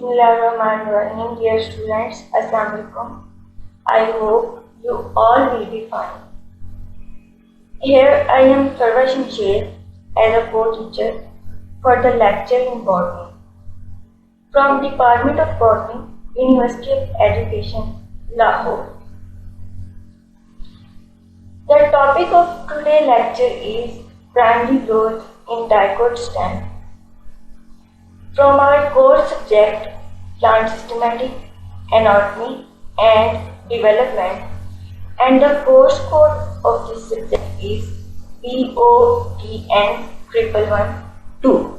Bismillahirrahmanirrahim. Dear students, Assalamu alaikum. I hope you all will be fine. Here I am Sarva Shamsher as a co-teacher for the lecture in botany from Department of Botany, University of Education, Lahore. The topic of today's lecture is primary growth in dicot stem. From our core subject, plant systematic, anatomy and development, and the course code of this subject is POTN 1112.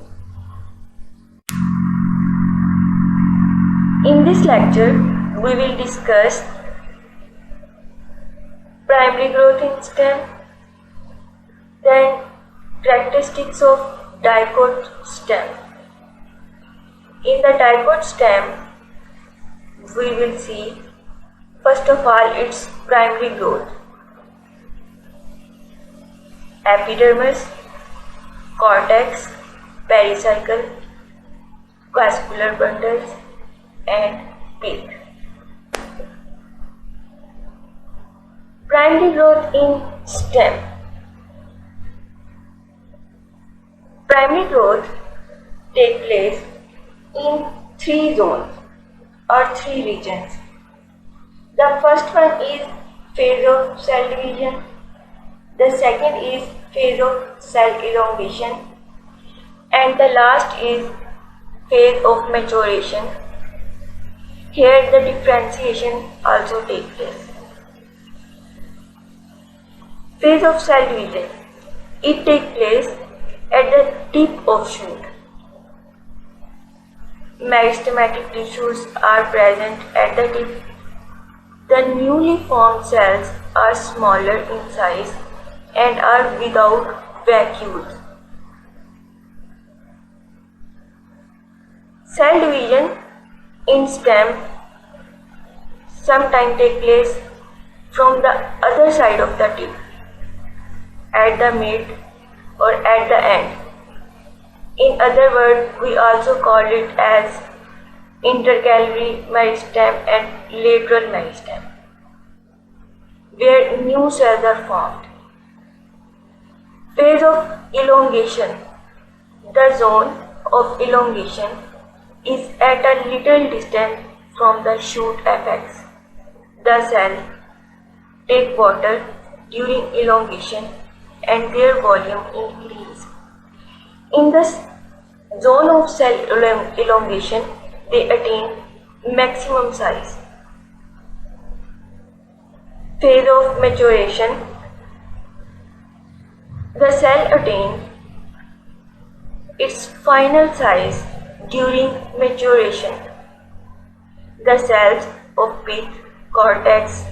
In this lecture, we will discuss primary growth in stem, then characteristics of dicot stem. In the dicot stem, we will see first of all its primary growth: epidermis, cortex, pericycle, vascular bundles, and pith. Primary growth in stem. Primary growth takes place in three zones or three regions. The first one is phase of cell division, the second is phase of cell elongation, and the last is phase of maturation. Here the differentiation also takes place. Phase of cell division. It takes place at the tip of shoot. Meristematic tissues are present at the tip. The newly formed cells are smaller in size and are without vacuoles. Cell division in stem sometimes take place from the other side of the tip, at the mid or at the end. In other words, we also call it as intercalary meristem and lateral meristem, where new cells are formed. Phase of elongation. The zone of elongation is at a little distance from the shoot apex. The cell take water during elongation and their volume increase. In the zone of cell elongation, they attain maximum size. Phase of maturation. The cell attains its final size during maturation. The cells of pith, cortex,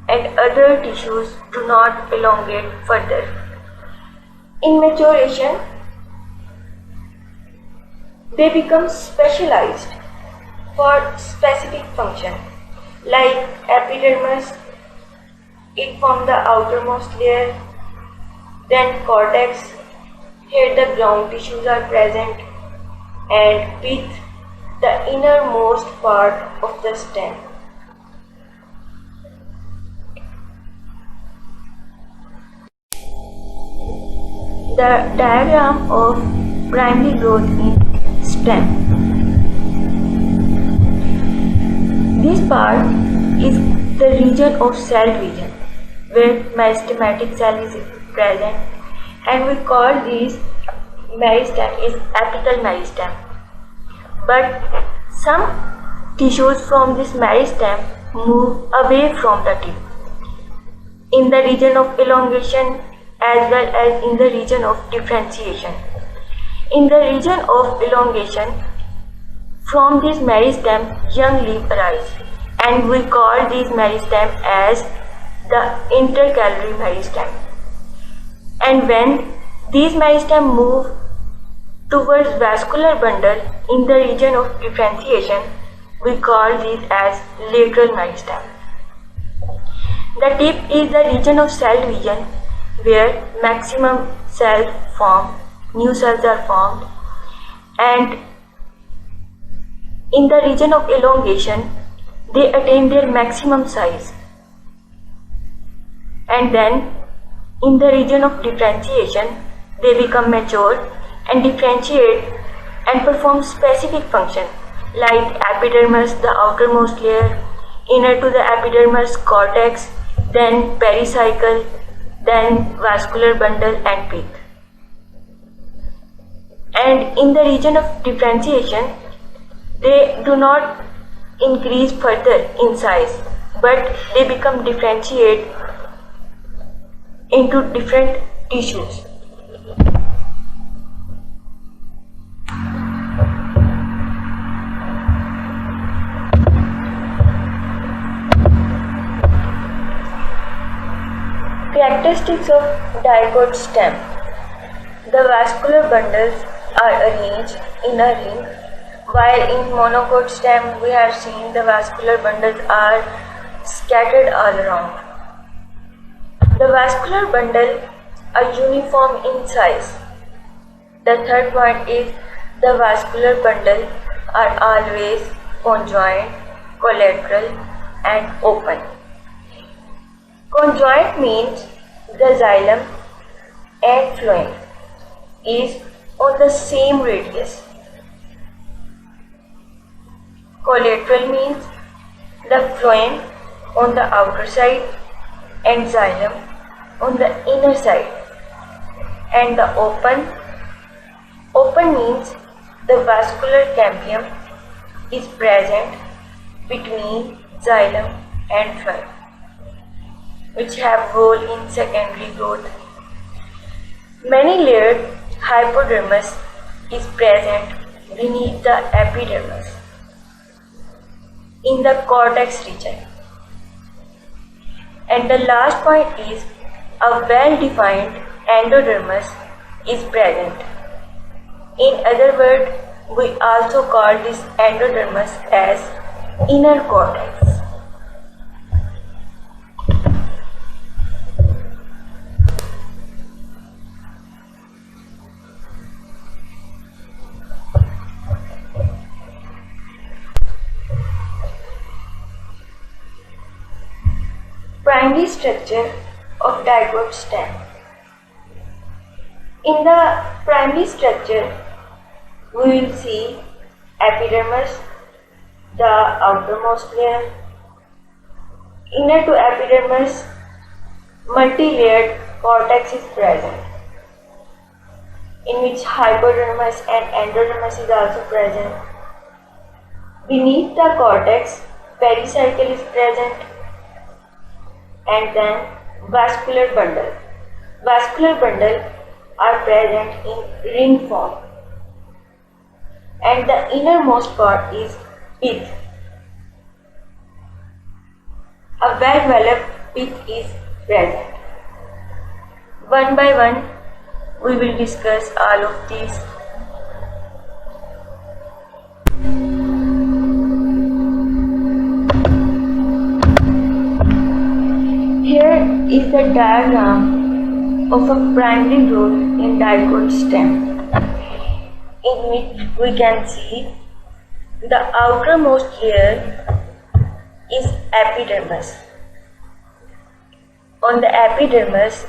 and other tissues do not elongate further. In maturation, they become specialized for specific function, like epidermis, it forms the outermost layer, then cortex, here the ground tissues are present, and pith, the innermost part of the stem. The diagram of primary growth in stem. This part is the region of cell division where meristematic cell is present, and we call this meristem is apical meristem. But some tissues from this meristem move away from the tip in the region of elongation as well as in the region of differentiation. In the region of elongation, from this meristem, young leaves arise, and we call these meristem as the intercalary meristem. And when these meristem move towards vascular bundle in the region of differentiation, we call these as lateral meristem. The tip is the region of cell division where maximum cells form, new cells are formed, and In the region of elongation, they attain their maximum size. And then, in the region of differentiation, they become mature and differentiate and perform specific function like epidermis, the outermost layer, inner to the epidermis, cortex, then pericycle, then vascular bundle and pith. And in the region of differentiation, they do not increase further in size, but they become differentiate into different tissues. Characteristics of dicot stem. The vascular bundles are arranged in a ring, while in monocot stem we have seen the vascular bundles are scattered all around. The vascular bundle are uniform in size. The third point is the vascular bundle are always conjoint, collateral and open. Conjoint means the xylem and phloem is on the same radius. Collateral means the phloem on the outer side and xylem on the inner side. And the open means the vascular cambium is present between xylem and phloem, which have role in secondary growth. Many layered hypodermis is present beneath the epidermis in the cortex region. And the last point is a well-defined endodermis is present. In other words, we also call this endodermis as inner cortex. Primary structure of dicot stem. In the primary structure, we will see epidermis, the outermost layer. Inner to epidermis, multi-layered cortex is present, in which hypodermis and endodermis is also present. Beneath the cortex, pericycle is present, and then vascular bundle. Vascular bundle are present in ring form, and the innermost part is pith. A well-developed pith is present. One by one, we will discuss all of these. Here is the diagram of a primary growth in dicot stem, in which we can see the outermost layer is epidermis. On the epidermis,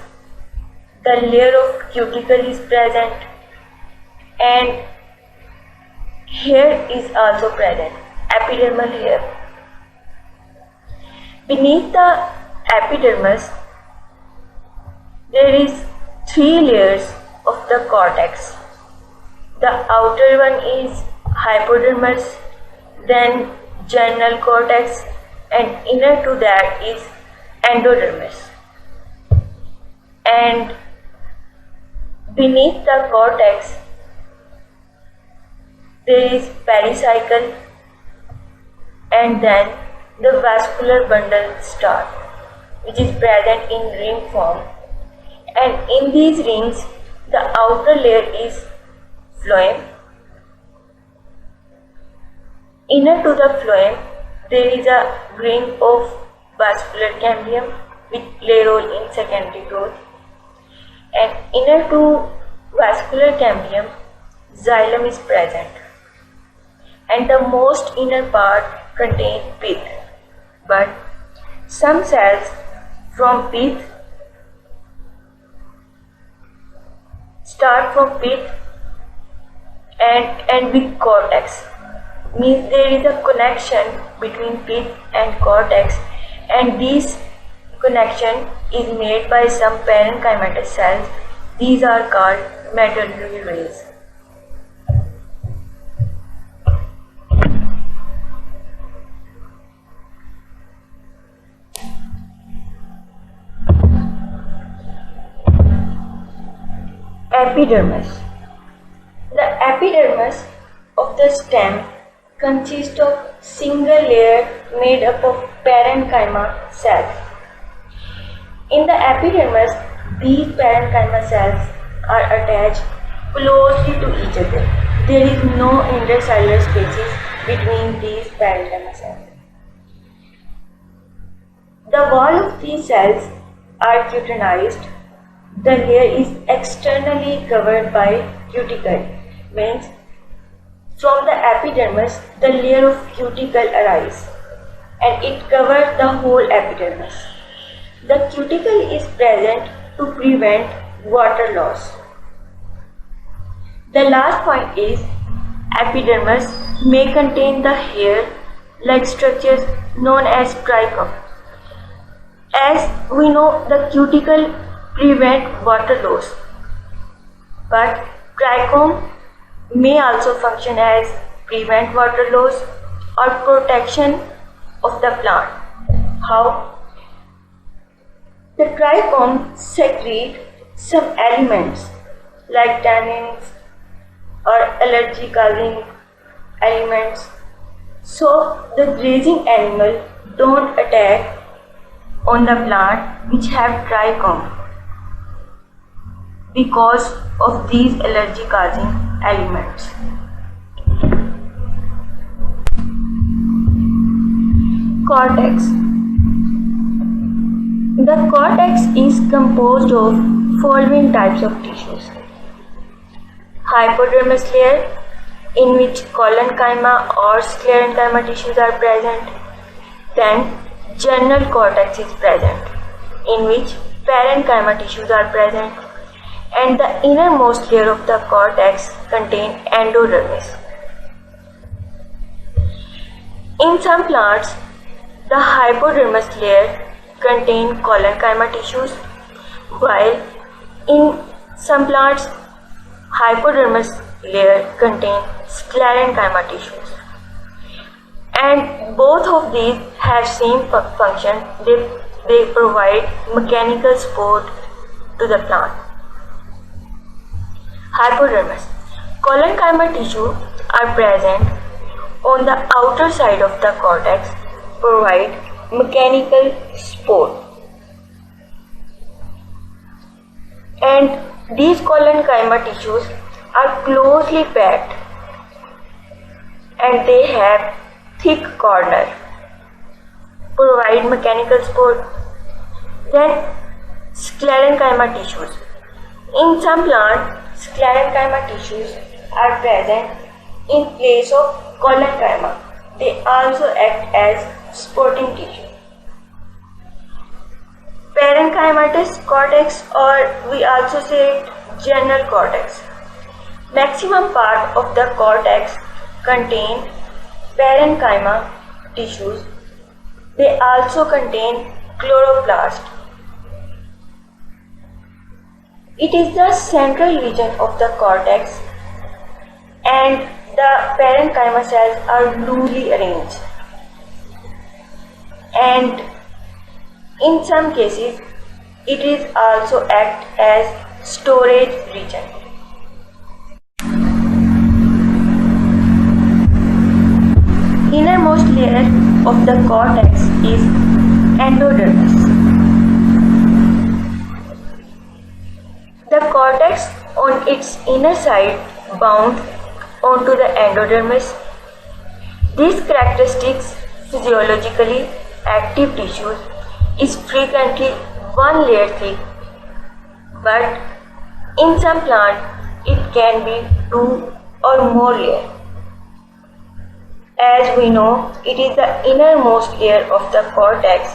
the layer of cuticle is present, and hair is also present, epidermal hair. Beneath the epidermis, there is 3 layers of the cortex. The outer one is hypodermis, then general cortex, and inner to that is endodermis. And beneath the cortex, there is pericycle, and then the vascular bundle start, which is present in ring form. And in these rings, the outer layer is phloem. Inner to the phloem, there is a ring of vascular cambium which play role in secondary growth. And inner to vascular cambium, xylem is present. and the most inner part contain pith. But some cells from pith start from pith and end with cortex. Means there is a connection between pith and cortex, and this connection is made by some parenchymatous cells. These are called medullary rays. Epidermis. The epidermis of the stem consists of single layer made up of parenchyma cells. In the epidermis, these parenchyma cells are attached closely to each other. There is no intercellular spaces between these parenchyma cells. The wall of these cells are cutinized. The layer is externally covered by cuticle, means from the epidermis the layer of cuticle arises and it covers the whole epidermis. The cuticle is present to prevent water loss. The last point is epidermis may contain the hair-like structures known as trichome. As we know, the cuticle prevent water loss, but trichome may also function as prevent water loss or protection of the plant. How? The trichome secrete some elements like tannins or allergy causing elements, so the grazing animal don't attack on the plant which have trichome because of these allergy causing elements. Cortex. The cortex is composed of following types of tissues: hypodermis layer, in which collenchyma or sclerenchyma tissues are present. Then general cortex is present, in which parenchyma tissues are present, and the innermost layer of the cortex contains endodermis. In some plants, the hypodermis layer contains collenchyma tissues, while in some plants, hypodermis layer contains sclerenchyma tissues. And both of these have same function. They provide mechanical support to the plant. Hypodermis. Collenchyma tissue are present on the outer side of the cortex, provide mechanical support. And these collenchyma tissues are closely packed and they have thick corner, provide mechanical support. Then sclerenchyma tissues. In some plants, sclerenchyma tissues are present in place of collenchyma. They also act as supporting tissue. Parenchymatous cortex, or we also say it general cortex. Maximum part of the cortex contain parenchyma tissues. They also contain chloroplast. It is the central region of the cortex, and the parenchyma cells are loosely arranged. And in some cases, it is also act as storage region. Innermost layer of the cortex is endodermis. The cortex on its inner side bound onto the endodermis. These characteristics physiologically active tissues is frequently one layer thick, but in some plants it can be two or more layers. As we know, it is the innermost layer of the cortex,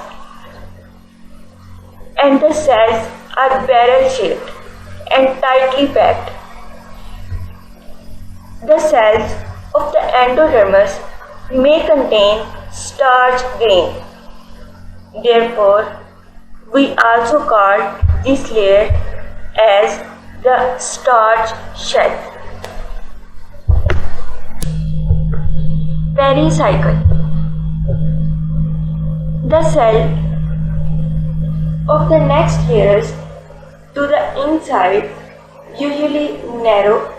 and the cells are barrel-shaped and tightly packed. The cells of the endodermis may contain starch grain. Therefore, we also call this layer as the starch shell. Pericycle. The cell of the next layers to the inside usually narrow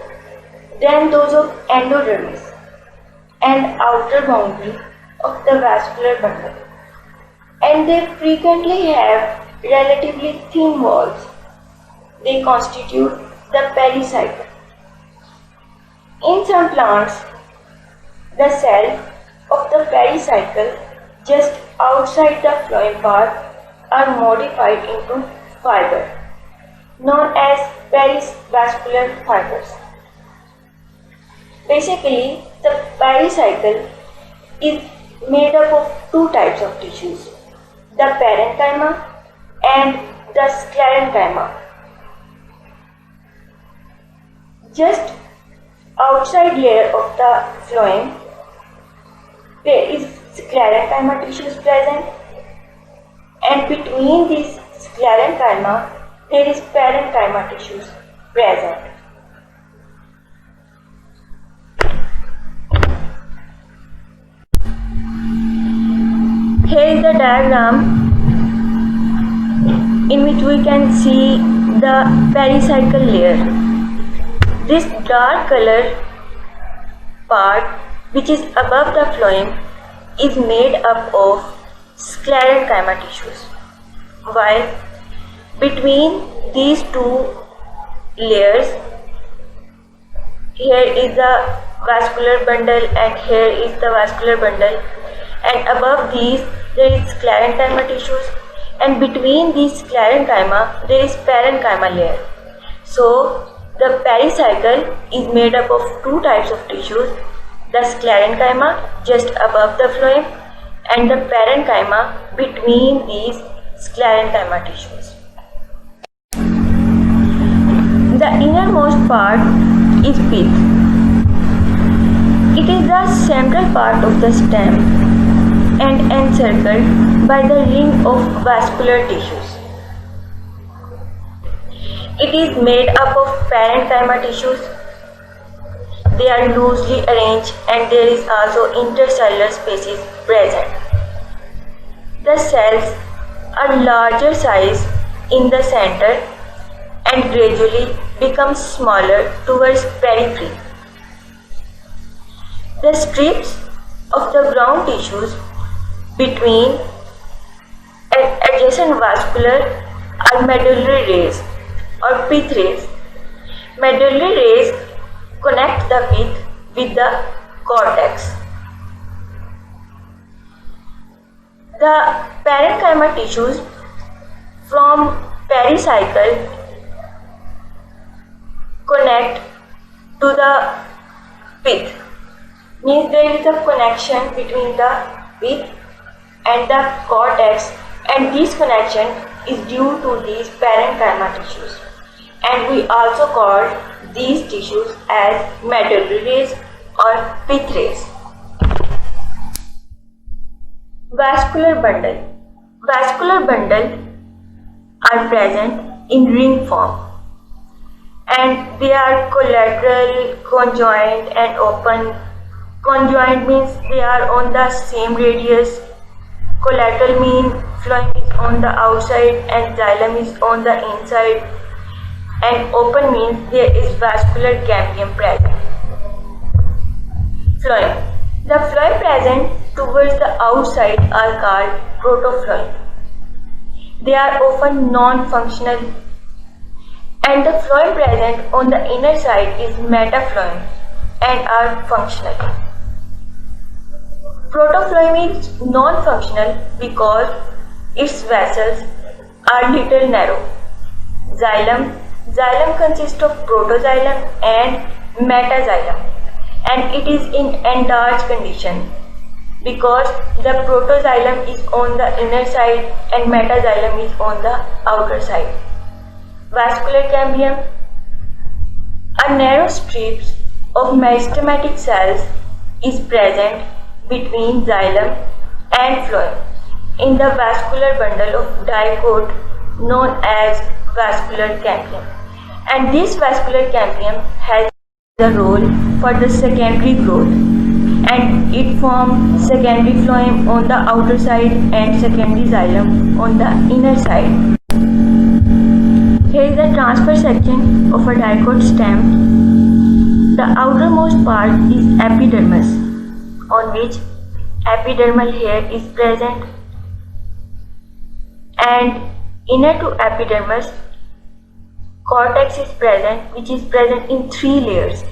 than those of endodermis and outer boundary of the vascular bundle, and they frequently have relatively thin walls. They constitute the pericycle. In some plants, the cell of the pericycle just outside the phloem part are modified into fiber, known as perivascular fibers. Basically, the pericycle is made up of two types of tissues, the parenchyma and the sclerenchyma. Just outside layer of the phloem, there is sclerenchyma tissues present, and between these sclerenchyma, there is parenchyma tissues present. Here is the diagram in which we can see the pericycle layer. This dark color part, which is above the phloem, is made up of sclerenchyma tissues, while between these two layers, here is the vascular bundle and here is the vascular bundle, and above these there is sclerenchyma tissues, and between these sclerenchyma there is parenchyma layer. So the pericycle is made up of two types of tissues, the sclerenchyma just above the phloem and the parenchyma between these sclerenchyma tissues. The innermost part is pith. It is the central part of the stem and encircled by the ring of vascular tissues. It is made up of parenchyma tissues. They are loosely arranged and there is also intercellular spaces present. The cells are larger size in the center and gradually become smaller towards periphery. The strips of the ground tissues between and adjacent vascular are medullary rays or pith rays. Medullary rays connect the pith with the cortex. The parenchyma tissues from pericycle connect to the pith. Means there is a connection between the pith and the cortex, and this connection is due to these parenchyma tissues, and we also call these tissues as medullary rays or pith rays. Vascular bundle. Vascular bundle are present in ring form, and they are collateral, conjoined and open. Conjoined means they are on the same radius. Collateral means phloem is on the outside and xylem is on the inside, and open means there is vascular cambium present. Phloem. The phloem present towards the outside are called protophloem. They are often non-functional, and the phloem present on the inner side is metaphloem and are functional. Protophloem is non-functional because its vessels are little narrow. Xylem consists of protoxylem and metaxylem. and it is in enlarged condition because the protoxylem is on the inner side and metaxylem is on the outer side. Vascular cambium. A narrow strips of meristematic cells is present between xylem and phloem in the vascular bundle of dicot known as vascular cambium, and this vascular cambium has the role for the secondary growth, and it forms secondary phloem on the outer side and secondary xylem on the inner side. Here is the transfer section of a dicot stem. The outermost part is epidermis, on which epidermal hair is present, and inner to epidermis cortex is present, which is present in 3 layers.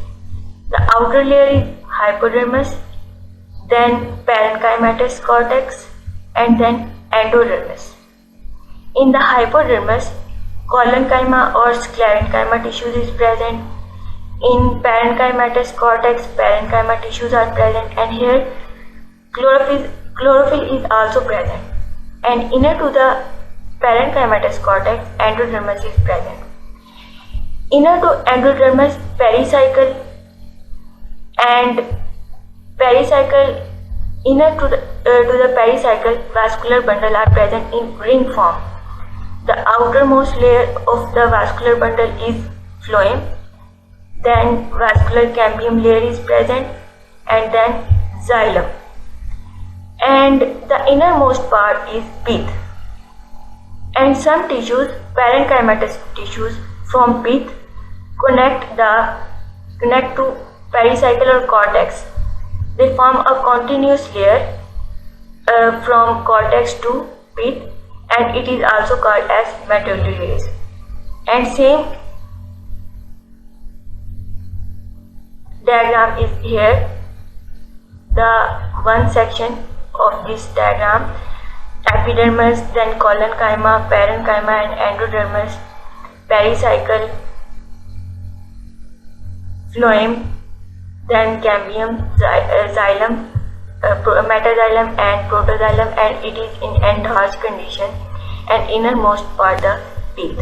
The outer layer is hypodermis, then parenchymatous cortex, and then endodermis. In the hypodermis, collenchyma or sclerenchyma tissues is present. In parenchymatous cortex, parenchyma tissues are present, and here chlorophyll is also present. And inner to the parenchymatous cortex, endodermis is present. Inner to endodermis, pericycle and pericycle. Inner to the pericycle, vascular bundle are present in ring form. The outermost layer of the vascular bundle is phloem, then vascular cambium layer is present, and then xylem, and the innermost part is pith. And some tissues, parenchymatous tissues from pith, connect to pericycle or cortex. They form a continuous layer from cortex to pith, and it is also called as medullary. And same diagram is here. The one section of this diagram: epidermis, then collenchyma, parenchyma, and endodermis, pericycle, phloem, then cambium, xylem, metaxylem, and protoxylem, and it is in enlarged condition, and innermost part the pith.